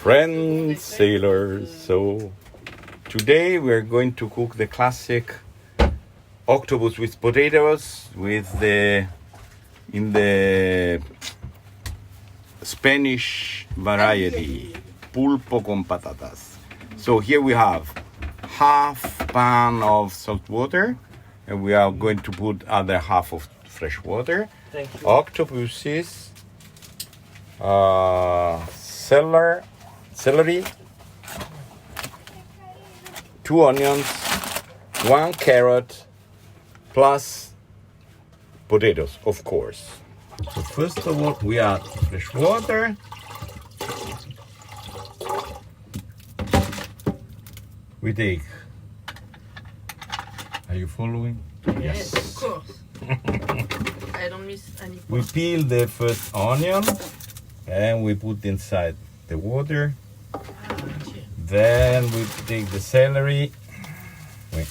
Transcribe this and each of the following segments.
Friends, sailors. So today we're going to cook the classic octopus with potatoes in the Spanish variety, pulpo con patatas. So here we have half pan of salt water, and we are going to put other half of fresh water. Thank you. Octopuses, celery, 2 onions, 1 carrot, plus potatoes, of course. So first of all, we add fresh water. We take. Are you following? Yes, of course. I don't miss any. We peel the first onion and we put inside the water. Then we take the celery. Wait.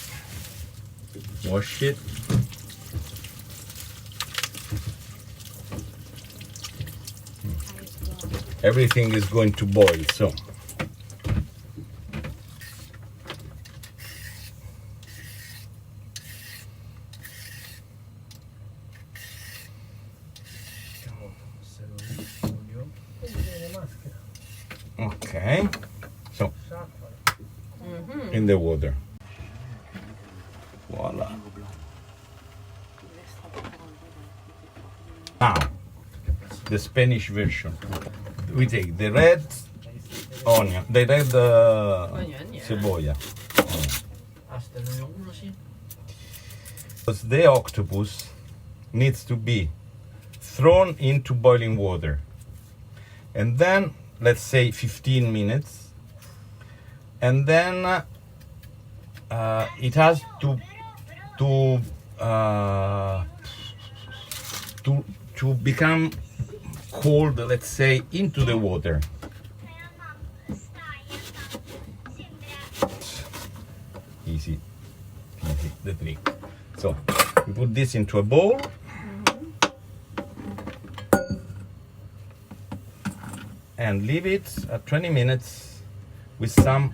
Wash it. Everything is going to boil, so. Okay, so in the water. Voila. Now, the Spanish version. We take the red onion, the red cebolla. Because the octopus needs to be thrown into boiling water. And then, let's say 15 minutes. And then it has to become cold, let's say, into the water. Easy, the trick. So we put this into a bowl. And leave it at 20 minutes with some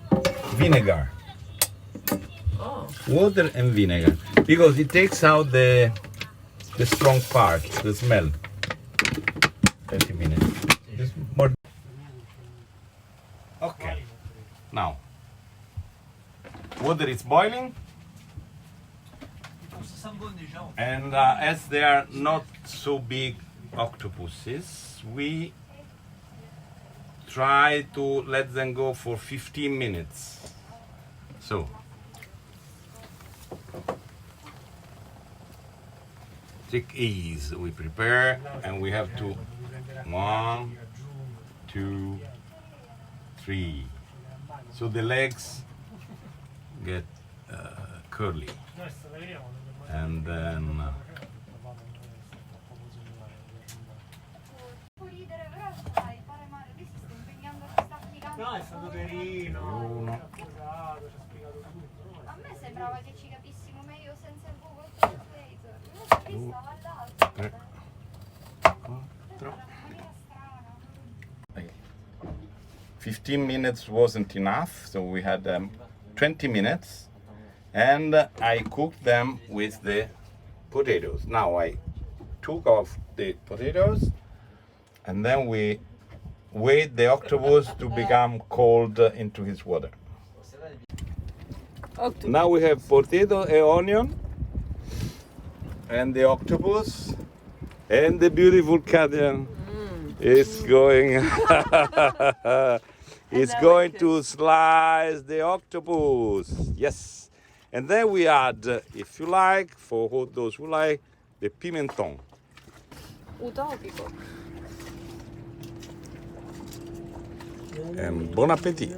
vinegar. Oh. Water and vinegar, because it takes out the strong part, the smell. 20 minutes. More. Okay. Now, water is boiling, and as they are not so big octopuses, we try to let them go for 15 minutes. So, take ease. We prepare, and we have to 1, 2, 3. So the legs get curly, and then. No, è stato carino. Esatto, ci ha spiegato tutto. A me sembrava che ci capissimo meglio senza il Google Translate. Io stavo all'altro. 4. 15 minutes wasn't enough, so we had 20 minutes, and I cooked them with the potatoes. Now I took off the potatoes, and then we wait the octopus to become cold into his water. Now we have potato and onion, and the octopus, and the beautiful Katja is going. It's going to slice the octopus. Yes, and then we add, if you like, for those who like, the pimenton. Utopico. And bon appetit.